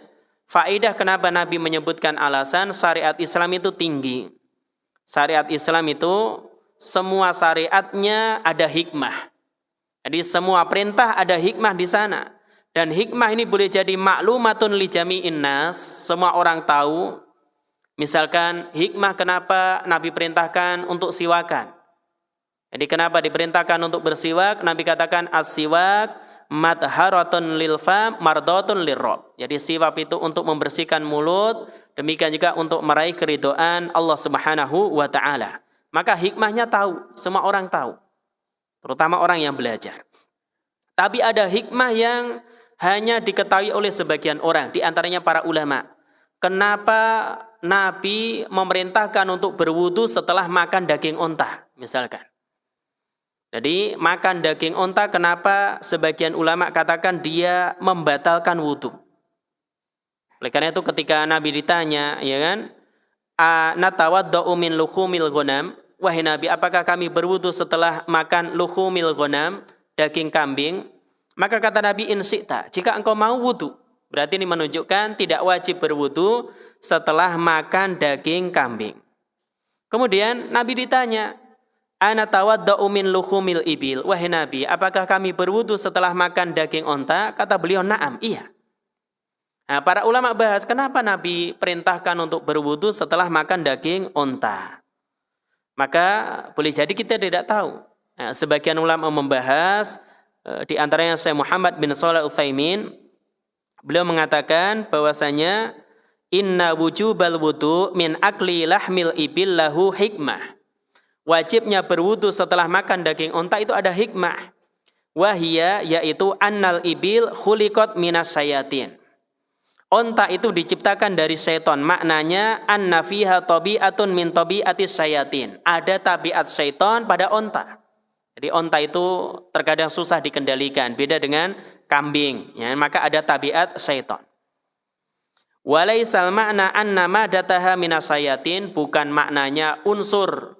faedah kenapa Nabi menyebutkan alasan syariat Islam itu tinggi. Syariat Islam itu semua syariatnya ada hikmah. Jadi semua perintah ada hikmah di sana. Dan hikmah ini boleh jadi maklumatun li jami'in nas, semua orang tahu. Misalkan hikmah kenapa Nabi perintahkan untuk siwakan. Jadi kenapa diperintahkan untuk bersiwak? Nabi katakan as-siwak madharatun lil fam mardatun lirrabb. Jadi siwak itu untuk membersihkan mulut, demikian juga untuk meraih keridhaan Allah Subhanahu wa taala. Maka hikmahnya tahu, semua orang tahu. Terutama orang yang belajar. Tapi ada hikmah yang hanya diketahui oleh sebagian orang, di antaranya para ulama. Kenapa Nabi memerintahkan untuk berwudu setelah makan daging onta, misalkan. Jadi makan daging onta, kenapa sebagian ulama katakan dia membatalkan wudu? Oleh karena itu ketika Nabi ditanya, ya kan, natawaddau min luhumil ghanam, wahai Nabi, apakah kami berwudu setelah makan luhumil ghanam, daging kambing? Maka kata Nabi, in syi'ta, jika engkau mau wudu. Berarti ini menunjukkan tidak wajib berwudu setelah makan daging kambing. Kemudian Nabi ditanya, ana tawaddau min luhumil ibil, wahai Nabi, apakah kami berwudu setelah makan daging onta? Kata beliau, na'am, iya. Nah, para ulama bahas kenapa Nabi perintahkan untuk berwudu setelah makan daging onta. Maka boleh jadi kita tidak tahu. Nah, sebagian ulama membahas, di antaranya Syekh Muhammad bin Shalih Al-Utsaimin, beliau mengatakan bahwasanya inna wujubal wudu min akli lahmil ibil lahu hikmah. Wajibnya berwudu setelah makan daging onta itu ada hikmah. Wahia, yaitu annal ibil khuliqat minas sayatin. Onta itu diciptakan dari syaitan. Maknanya anna fiha tabi'atun min tabi'atis sayatin. Ada tabiat syaitan pada onta. Jadi onta itu terkadang susah dikendalikan, beda dengan kambing, ya, maka ada tabiat syaitan. Walaisal makna anna madataha minas sayatin, bukan maknanya unsur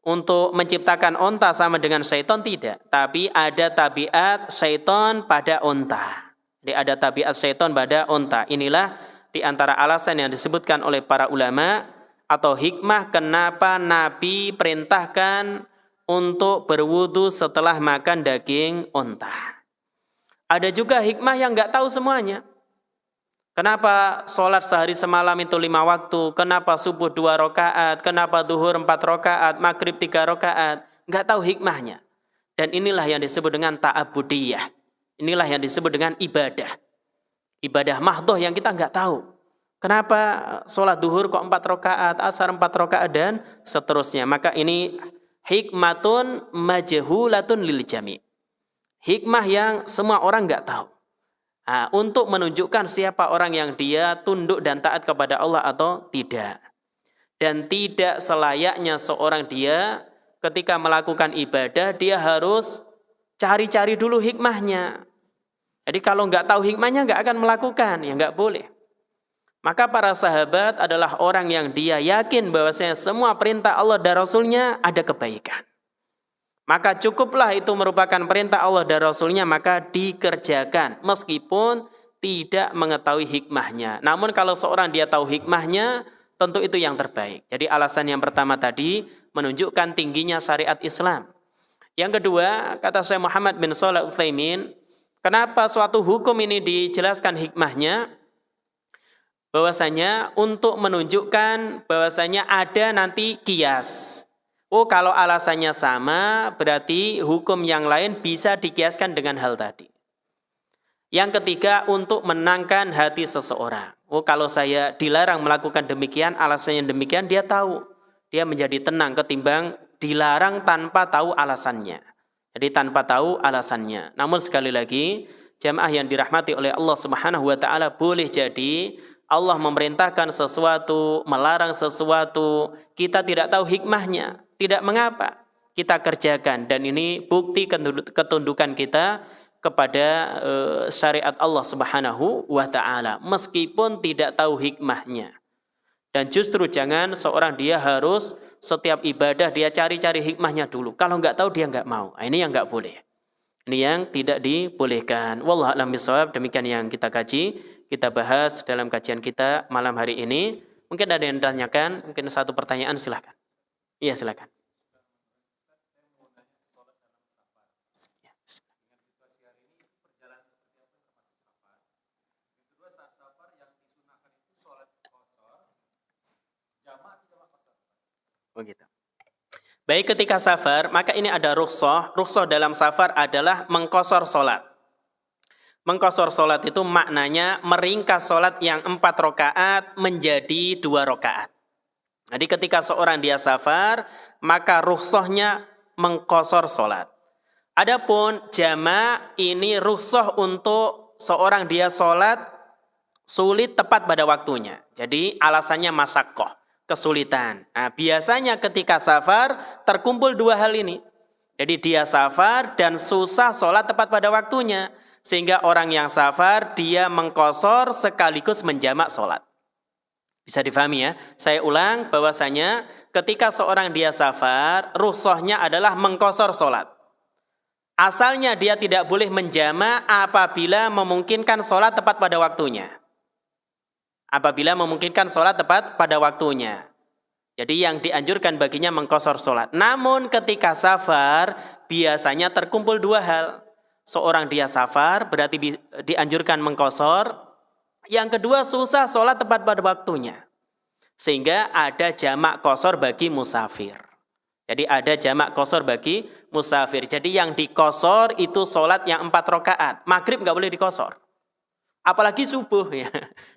untuk menciptakan onta sama dengan syaitan, tidak. Tapi ada tabiat syaitan pada onta. Jadi ada tabiat syaitan pada onta. Inilah di antara alasan yang disebutkan oleh para ulama atau hikmah kenapa Nabi perintahkan untuk berwudu setelah makan daging onta. Ada juga hikmah yang nggak tahu semuanya. Kenapa sholat sehari semalam itu 5 waktu? Kenapa subuh 2 rakaat? Kenapa duhur 4 rakaat? Maghrib 3 rakaat? Nggak tahu hikmahnya. Dan inilah yang disebut dengan ta'abudiyah. Inilah yang disebut dengan ibadah. Ibadah mahdoh yang kita nggak tahu. Kenapa sholat duhur kok 4 rakaat, asar 4 rakaat, dan seterusnya. Maka ini hikmatun majhulatun lil jami'. Hikmah yang semua orang nggak tahu. Nah, untuk menunjukkan siapa orang yang dia tunduk dan taat kepada Allah atau tidak. Dan tidak selayaknya seorang dia ketika melakukan ibadah, dia harus cari-cari dulu hikmahnya. Jadi kalau nggak tahu hikmahnya nggak akan melakukan, ya nggak boleh. Maka para sahabat adalah orang yang dia yakin bahwasanya semua perintah Allah dan Rasulnya ada kebaikan. Maka cukuplah itu merupakan perintah Allah dan Rasulnya, maka dikerjakan meskipun tidak mengetahui hikmahnya. Namun kalau seorang dia tahu hikmahnya, tentu itu yang terbaik. Jadi alasan yang pertama tadi menunjukkan tingginya syariat Islam. Yang kedua, kata Syekh Muhammad bin Shalih Al-Utsaimin, kenapa suatu hukum ini dijelaskan hikmahnya? Bahwasanya untuk menunjukkan bahwasanya ada nanti kias. Oh, kalau alasannya sama, berarti hukum yang lain bisa dikiaskan dengan hal tadi. Yang ketiga, untuk menangkan hati seseorang. Oh, kalau saya dilarang melakukan demikian, alasannya demikian, dia tahu. Dia menjadi tenang ketimbang dilarang tanpa tahu alasannya. Jadi tanpa tahu alasannya. Namun sekali lagi, jamaah yang dirahmati oleh Allah Subhanahu wa taala, boleh jadi Allah memerintahkan sesuatu, melarang sesuatu, kita tidak tahu hikmahnya, tidak mengapa kita kerjakan, dan ini bukti ketundukan kita kepada syariat Allah Subhanahu wa taala meskipun tidak tahu hikmahnya. Dan justru jangan seorang dia harus setiap ibadah dia cari-cari hikmahnya dulu. Kalau nggak tahu dia nggak mau. Nah, ini yang nggak boleh. Ini yang tidak dibolehkan. Wallahu a'lam bishawab. Demikian yang kita kaji, kita bahas dalam kajian kita malam hari ini. Mungkin ada yang ditanyakan, mungkin satu pertanyaan, silakan. Iya, silakan. Begitu. Baik, ketika safar, maka ini ada rukhsah. Rukhsah dalam safar adalah mengqashar salat. Mengqashar salat itu maknanya meringkas salat yang 4 rakaat menjadi 2 rakaat. Jadi ketika seorang dia safar, maka rukhsahnya mengqashar salat. Adapun jama' ini rukhsah untuk seorang dia salat sulit tepat pada waktunya. Jadi alasannya masyaqqah, kesulitan. Nah, biasanya ketika safar terkumpul 2 hal ini. Jadi dia safar dan susah sholat tepat pada waktunya. Sehingga orang yang safar dia mengqashar sekaligus menjamak sholat. Bisa difahami ya? Saya ulang bahwasanya ketika seorang dia safar, rukhsahnya adalah mengqashar sholat. Asalnya dia tidak boleh menjamak apabila memungkinkan sholat tepat pada waktunya. Apabila memungkinkan sholat tepat pada waktunya. Jadi yang dianjurkan baginya mengqashar sholat. Namun ketika safar biasanya terkumpul 2 hal. Seorang dia safar berarti dianjurkan mengqashar. Yang kedua susah sholat tepat pada waktunya. Sehingga ada jamak qashar bagi musafir. Jadi ada jamak qashar bagi musafir. Jadi yang diqashar itu sholat yang 4 rakaat. Maghrib nggak boleh diqashar. Apalagi subuh ya.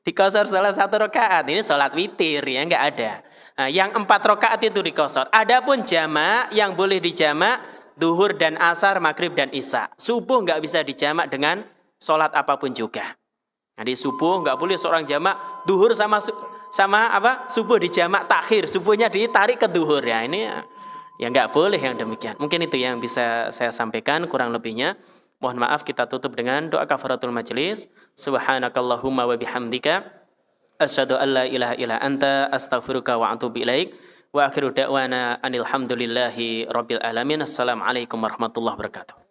Diqashar sholat 1 rakaat. Ini sholat witir ya, nggak ada. Nah, yang 4 rakaat itu diqashar. Adapun jamak yang boleh dijamak duhur dan asar, maghrib dan isya. Subuh nggak bisa dijamak dengan sholat apapun juga. Jadi subuh nggak boleh seorang jamak duhur sama subuh dijamak takhir, subuhnya ditarik ke duhur ya, ini ya nggak boleh yang demikian. Mungkin itu yang bisa saya sampaikan kurang lebihnya. Mohon maaf, kita tutup dengan doa kafaratul majelis. Subhanakallahumma wa bihamdika asyhadu an la ilaha illa anta astaghfiruka wa atubu ilaik. Wa akhiru da'wana anil hamdulillahi rabbil alamin. Assalamualaikum warahmatullahi wabarakatuh.